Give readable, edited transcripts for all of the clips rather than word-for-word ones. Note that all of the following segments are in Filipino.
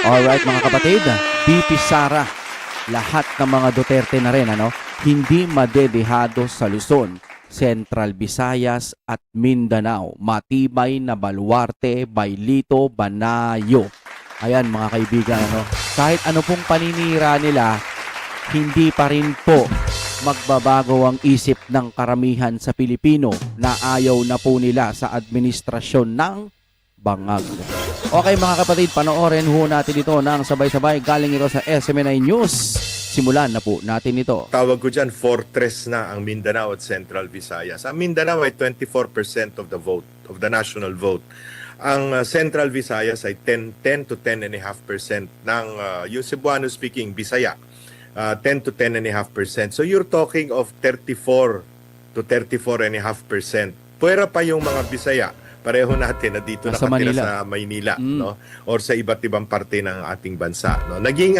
Alright mga kapatid, BP Sara, lahat ng mga Duterte na rin, hindi madedehado sa Luzon, Central Visayas at Mindanao. Matibay na baluarte, Bailito, Banayo. Ayan mga kaibigan, kahit ano pong paninira nila, hindi pa rin po magbabago ang isip ng karamihan sa Pilipino na ayaw na po nila sa administrasyon ng Bangag. Okay mga kapatid, panoorin ho natin ito ng sabay-sabay. Galing ito sa SMNI News. Simulan na po natin ito. Tawag ko dyan, fortress na ang Mindanao at Central Visayas. Ang Mindanao ay 24% of the vote, of the national vote. Ang Central Visayas ay 10 to 10.5% ng yung Cebuano-speaking Bisaya. 10 to 10.5%. So you're talking of 34 to 34.5%. Pwera pa yung mga Bisaya. Pareho natin na dito Nasa nakatira Manila. sa Maynila, no? Or sa iba't ibang parte ng ating bansa, no? Naging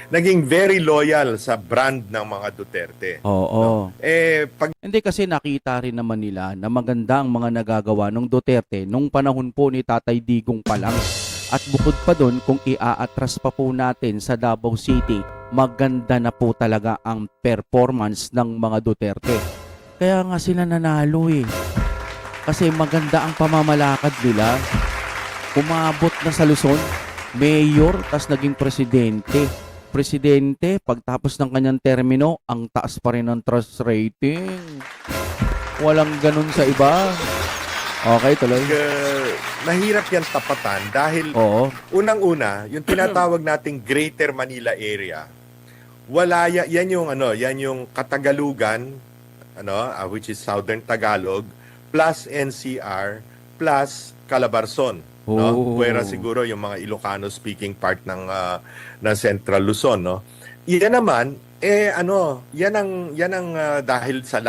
naging very loyal sa brand ng mga Duterte. Oo. Pag Hindi kasi nakita rin naman nila na maganda ang mga nagagawa ng Duterte nung panahon po ni Tatay Digong pa lang. At bukod pa doon, kung iaatras pa po natin sa Davao City, maganda na po talaga ang performance ng mga Duterte. Kaya nga sila nanalo eh. Kasi maganda ang pamamalakad nila. Umabot na sa Luzon, mayor, tas naging presidente. Presidente, pagtapos ng kanyang termino, ang taas pa rin ng trust rating. Walang ganun sa iba. Okay, tuloy. mahirap yan tapatan dahil Oo. unang-una, yung tinatawag nating Greater Manila area, yan yung Katagalugan, which is Southern Tagalog, plus NCR, plus Calabarzon. Oh. Puwera siguro yung mga Ilocano speaking part ng Central Luzon, no. Yan naman yan ang dahil sa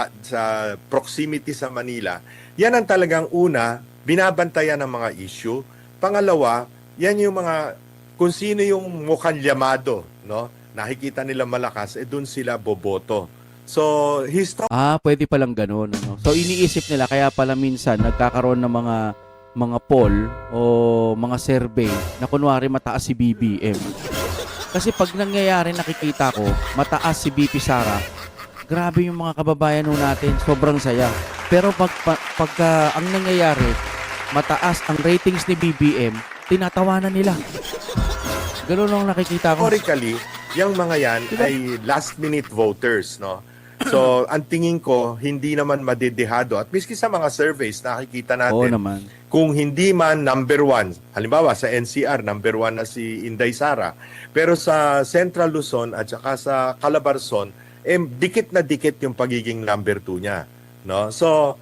proximity sa Manila, yan ang talagang una binabantayan ng mga issue. Pangalawa, yan yung mga kung sino yung mukhang llamado, no. Nakikita nila malakas, doon sila boboto. So, Pwede palang ganun. So, iniisip nila, kaya pala minsan nagkakaroon ng mga poll o mga survey na kunwari mataas si BBM. Kasi pag nangyayari, nakikita ko, mataas si BP Sara, grabe yung mga kababayan natin, sobrang saya. Pero pag ang nangyayari, mataas ang ratings ni BBM, tinatawanan nila. Ganun ang nakikita ko. historically, yung mga yan ay last-minute voters, no? So, ang tingin ko, hindi naman madedehado. At miski sa mga surveys, nakikita Oo natin, naman. kung hindi man number one, halimbawa sa NCR, number one na si Inday Sara, pero sa Central Luzon at saka sa Calabarzon, dikit na dikit yung pagiging number two niya. No? So,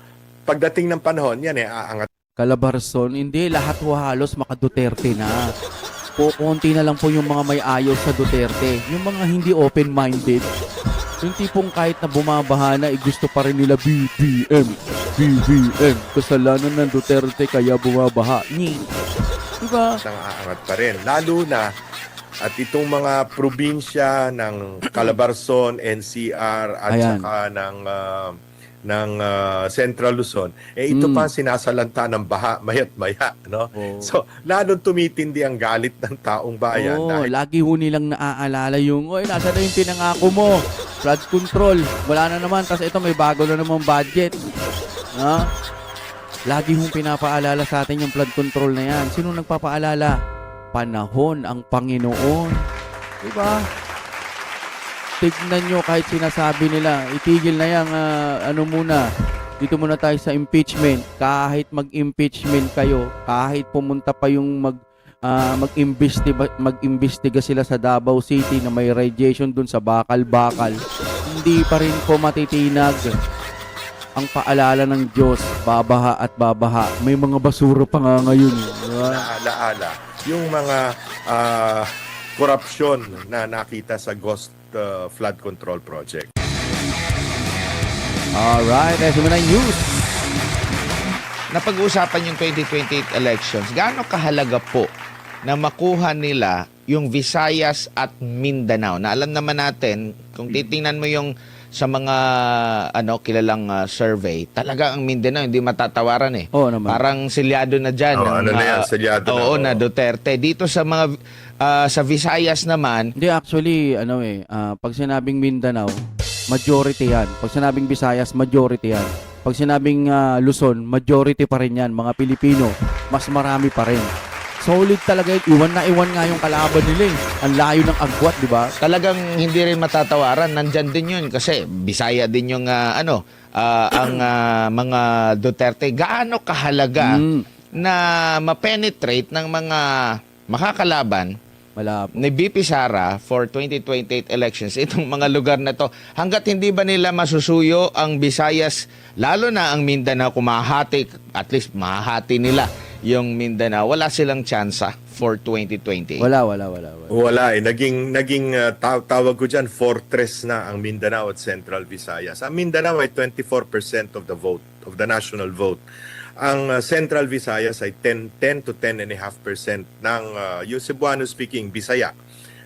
pagdating ng panahon, yan aangat. Calabarzon, hindi, lahat halos maka Duterte na. Konti na lang po yung mga may ayaw sa Duterte. Yung mga hindi open-minded, yung tipong kahit na bumabaha na, gusto pa rin nila BBM. Kasalanan ng Duterte kaya bumabaha. Diba? Ang aangat pa rin. Lalo na, at itong mga probinsya ng Calabarzon, NCR, at Ayan. saka ng Central Luzon, ito pa sinasalanta ng baha, mayat maya, no? Oh. So, lalong tumitindi ang galit ng taong bayan. Oo, dahil lagi ho nilang naaalala yung, nasa na yung pinangako mo? Flood control. Wala na naman. Tapos ito, may bago na namang budget. Lagi hong pinapaalala sa atin yung flood control na yan. Sino nagpapaalala? Panahon ang Panginoon. Diba? Tignan nyo kahit sinasabi nila, itigil na yan, muna. Dito muna tayo sa impeachment. Kahit mag-impeachment kayo, kahit pumunta pa yung mag-imbestiga sila sa Davao City na may radiation dun sa bakal-bakal, hindi pa rin po matitinag ang paalala ng Diyos, babaha at babaha. May mga basura pa nga ngayon. Diba? naalaala yung mga korupsyon na nakita sa Ghost Flood Control Project. Alright, SMNI News. Napag-uusapan yung 2028 elections, gaano kahalaga po na makuha nila yung Visayas at Mindanao? Na alam naman natin, kung titingnan mo yung sa mga kilalang survey, talaga ang Mindanao hindi matatawaran eh. Oo naman. Parang selyado na diyan Ano na yan, selyado na. Oo, na Duterte. Dito sa mga sa Visayas naman, Hindi, actually, pag sinabing Mindanao, majority yan. Pag sinabing Visayas, majority yan. Pag sinabing Luzon, majority pa rin yan. Mga Pilipino, mas marami pa rin. Solid talaga yun. Iwan na iwan nga yung kalaban nila eh. Ang layo ng agwat, di ba? talagang hindi rin matatawaran. Nandyan din yun kasi Bisaya din yung mga Duterte. Gaano kahalaga na ma-penetrate ng mga makakalaban Malabo. ni VP Sara for 2028 elections itong mga lugar na to, hanggat hindi ba nila masusuyo ang Visayas, lalo na ang Mindanao, kung mahahati, at least mahahati nila yung Mindanao, wala silang tsansa for 2028. Wala. Wala eh. Naging tawag ko dyan, fortress na ang Mindanao at Central Visayas. Ang Mindanao ay 24% of the vote, of the national vote. Ang Central Visayas ay 10 to 10.5% ng yung Cebuano speaking Bisaya.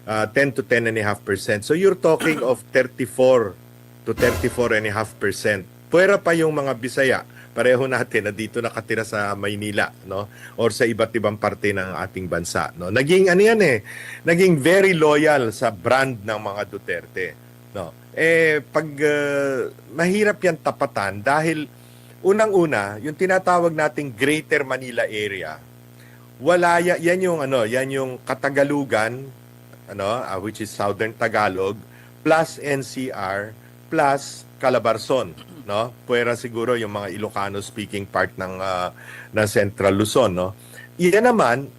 10 to 10.5%. So you're talking of 34 to 34.5%. Pwera pa yung mga Bisaya, pareho natin na dito nakatira sa Maynila, no? Or sa iba't ibang parte ng ating bansa, no? Naging naging very loyal sa brand ng mga Duterte, no? Pag mahirap yan tapatan dahil unang-una, yung tinatawag nating Greater Manila area, wala yan yung Katagalugan, which is Southern Tagalog, plus NCR, plus Calabarzon, no? Puwera siguro yung mga Ilocano speaking part ng Central Luzon, no? Yan naman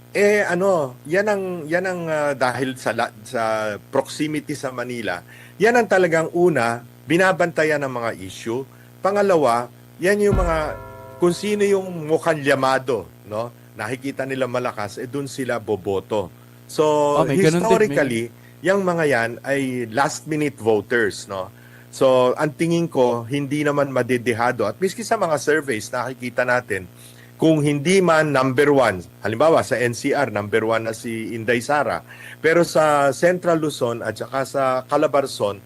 yan ang dahil sa proximity sa Manila, yan ang talagang una binabantayan ng mga issue. Pangalawa, yan yung mga, kung sino yung mukhang llamado, no? Nakikita nila malakas, doon sila boboto. So, may ganun din, historically, yung mga yan ay last-minute voters, no? So, ang tingin ko, hindi naman madedehado. At miski sa mga surveys, nakikita natin, kung hindi man number one, halimbawa sa NCR, number one na si Inday Sara, pero sa Central Luzon at saka sa Calabarzon,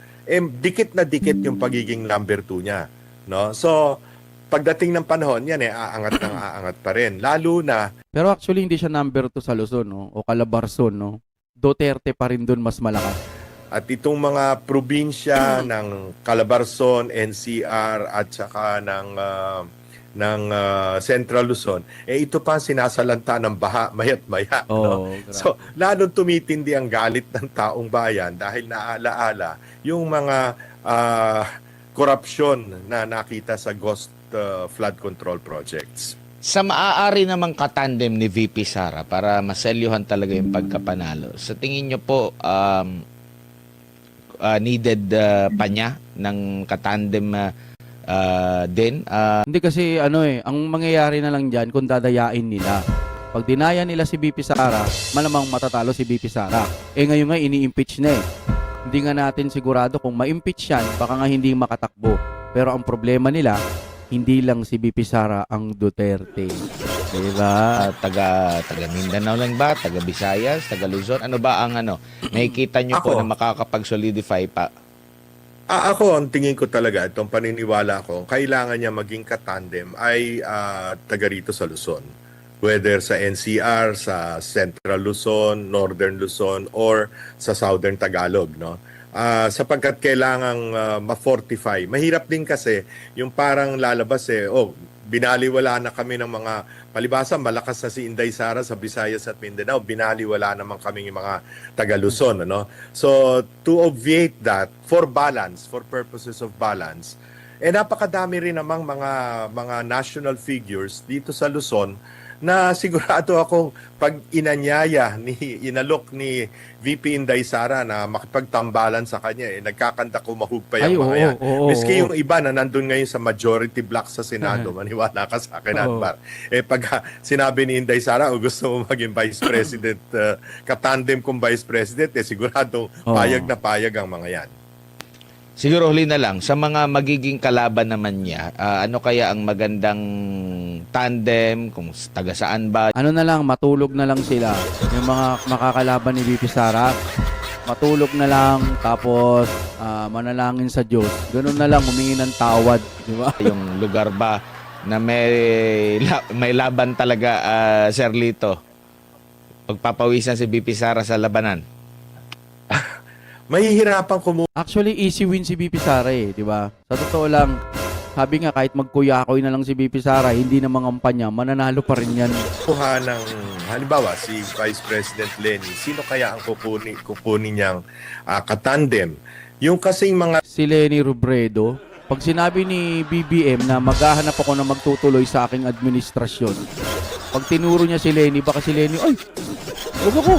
dikit na dikit yung pagiging number two niya, no? So, pagdating ng panahon, yan aangat pa rin. Lalo na, Pero actually, hindi siya number 2 sa Luzon, no? O Calabarzon, no? Duterte pa rin dun mas malakas. at itong mga probinsya ng Calabarzon, NCR at saka ng Central Luzon, ito pa sinasalanta ng baha mayat maya. No? Grabe. So, lalong tumitindi ang galit ng taong bayan dahil naalaala yung mga korupsyon na nakita sa ghost flood control projects. Sa maaari namang katandem ni VP Sara para maselyuhan talaga yung pagkapanalo, sa tingin nyo po, needed pa niya ng katandem din? Hindi kasi ang mangyayari na lang dyan kung dadayain nila. Pag dinaya nila si BP Sara, malamang matatalo si BP Sara. Ngayon nga ini-impeach na eh. Hindi nga natin sigurado kung ma-impeach yan, baka nga hindi makatakbo. Pero ang problema nila, hindi lang si BP Sara ang Duterte. Diba? Taga Mindanao lang ba? Taga Visayas? Taga Luzon? Ano ba ang nakikita nyo po Ako. na makakapag-solidify pa? Ako, ang tingin ko talaga, itong paniniwala ko, kailangan niya maging katandem ay taga rito sa Luzon. Whether sa NCR, sa Central Luzon, Northern Luzon, or sa Southern Tagalog, no? Sapagkat kailangang ma-fortify. Mahirap din kasi yung parang lalabas binaliwala na kami ng mga palibasa, malakas na si Inday Sara sa Visayas at Mindanao, binaliwala naman kami yung mga taga Luzon, ano? So, to obviate that, for balance, for purposes of balance, napakadami rin namang mga national figures dito sa Luzon na sigurado akong pag inalok ni VP Inday Sara na makipagtambalan sa kanya, nagkakanta kumahug pa yung mga yan. Miski yung iba na nandun ngayon sa majority block sa Senado, maniwala ka sa akin, Adbar. Pag sinabi ni Inday Sara, gusto mo maging Vice President, katandem kong Vice President, sigurado payag na payag ang mga yan. Siguro huli na lang, sa mga magiging kalaban naman niya, ano kaya ang magandang tandem, kung taga saan ba? Ano na lang, matulog na lang sila. Yung mga makakalaban ni BP Sara, matulog na lang, tapos manalangin sa Diyos. Ganun na lang, humingi ng tawad, di ba? Yung lugar ba na may laban talaga, Sir Lito? Pagpapawisan si BP Sara sa labanan. Mahihirapan kumuha Actually, easy win si BP Sara di ba? Sa totoo lang, sabi nga kahit magkuyakoy na lang si BP Sara, hindi na mangampanya, mananalo pa rin yan. ng, halimbawa, si Vice President Lenny. Sino kaya ang kukunin niyang katandem? Yung kasing mga Si Lenny Robredo, pag sinabi ni BBM na maghahanap ako na magtutuloy sa aking administrasyon, pag tinuro niya si Lenny, baka si Lenny, ay, huwag ako.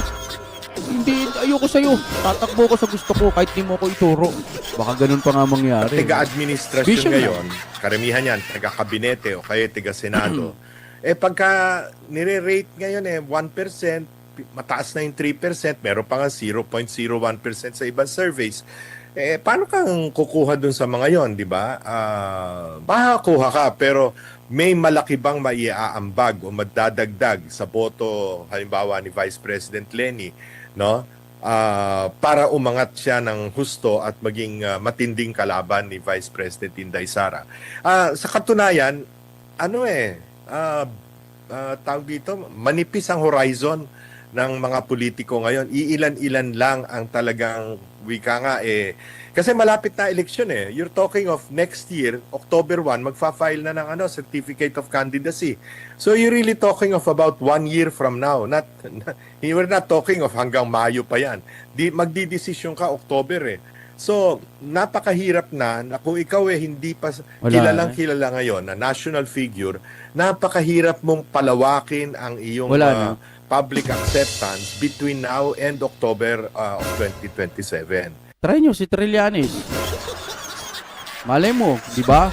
Hindi, ayoko sa'yo. Tatakbo ko sa gusto ko kahit di mo ko ituro. Baka ganun pa nga mangyari. taga-administrasyon Vision na. ngayon, karamihan yan, taga-kabinete o kaya taga-senado, pagka nire-rate ngayon 1%, mataas na yung 3%, meron pa nga 0.01% sa ibang surveys, paano kang kukuha dun sa mga yon, di ba? Makakuha ka, pero may malaki bang maiaambag o madadagdag sa boto, halimbawa ni Vice President Lenny, no? Para umangat siya ng husto at maging matinding kalaban ni Vice President Inday Sara. Sa katunayan, tawag dito, manipis ang horizon ng mga politiko ngayon. Iilan-ilan lang ang talagang wika nga kasi malapit na eleksyon You're talking of next year, October 1, magfa-file na ng certificate of candidacy. So you're really talking of about 1 year from now. We're not talking of hanggang Mayo pa yan. Magdidesisyon ka October So, napakahirap na kung ikaw hindi pa Wala, kilala ngayon na national figure, napakahirap mong palawakin ang iyong Wala na. public acceptance between now and October of 2027. Try nyo si Trillanes. Malay mo, di ba?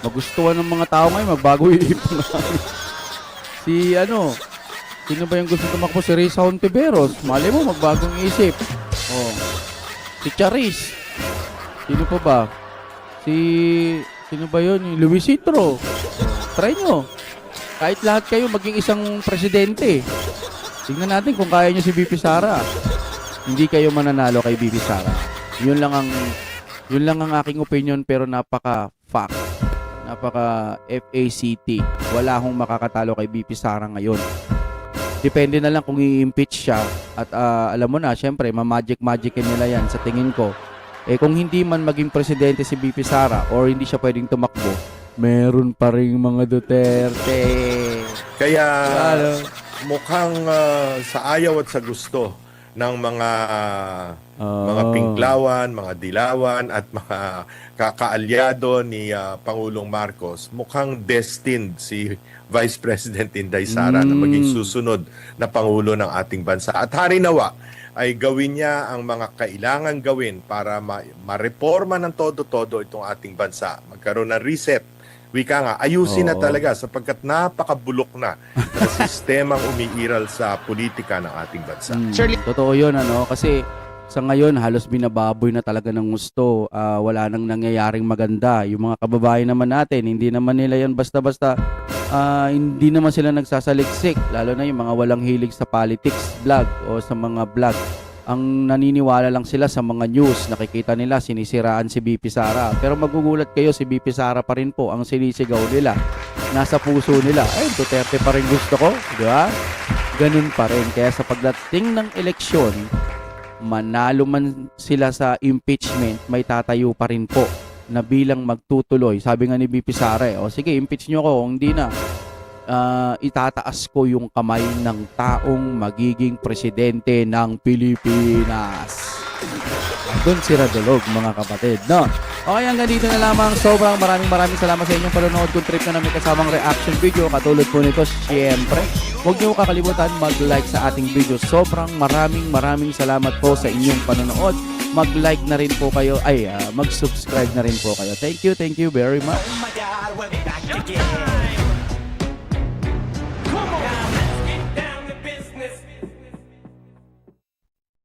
Magustuhan ng mga tao ngayon, magbago yung ipon namin. Sino ba yung gusto tumakbo? Si Risa Hontiveros. Malay mo, magbagong isip. Si Charis. Sino pa ba? Sino ba yun? Luisitro. Try nyo. Kahit lahat kayo maging isang presidente. Tingnan natin kung kaya nyo si BP Sara. Hindi kayo mananalo kay BP Sara. Yun lang ang aking opinion, pero napaka-fact. Napaka-FACT. Wala akong makakatalo kay BP Sara ngayon. Depende na lang kung i-impeach siya. At alam mo na, syempre, ma-magic-magicin nila yan sa tingin ko. Kung hindi man maging presidente si BP Sara or hindi siya pwedeng tumakbo, meron pa rin mga Duterte. Kaya mukhang sa ayaw at sa gusto ng mga pinklawan, mga dilawan at mga kakaalyado ni Pangulong Marcos, mukhang destined si Vice President Inday Sara na maging susunod na Pangulo ng ating bansa. At harinawa ay gawin niya ang mga kailangan gawin para ma-reforma ng todo-todo itong ating bansa. Magkaroon ng reset. Wika nga, ayusin na talaga sapagkat napakabulok na ng sistemang umiiral sa politika ng ating bansa. Shirley- Totoo yun, kasi sa ngayon halos binababoy na talaga ng gusto. Wala nang nangyayaring maganda. Yung mga kababayan naman natin, hindi naman nila yan basta-basta, hindi naman sila nagsasaliksik, lalo na yung mga walang hilig sa politics vlog o sa mga vlog. Ang naniniwala lang sila sa mga news, nakikita nila sinisiraan si BP Sara. Pero magugulat kayo, si BP Sara pa rin po ang sinisigaw nila. Nasa puso nila, ay Duterte pa rin gusto ko, di ba? Ganun pa rin. Kaya sa pagdating ng eleksyon, manalo man sila sa impeachment, may tatayo pa rin po na bilang magtutuloy. Sabi nga ni BP Sara, sige, impeach nyo ko, kung hindi na, itataas ko yung kamay ng taong magiging presidente ng Pilipinas. Doon si Radulog, mga kapatid, no? Okay, hanggang dito na lamang. Sobrang maraming salamat sa inyong panonood. Kung trip na namin kasamang reaction video, katulad po nito, syempre, huwag niyo kakalimutan mag-like sa ating video. Sobrang maraming salamat po sa inyong panonood. Mag-like na rin po kayo, mag-subscribe na rin po kayo. Thank you very much. Oh my God, we're back again.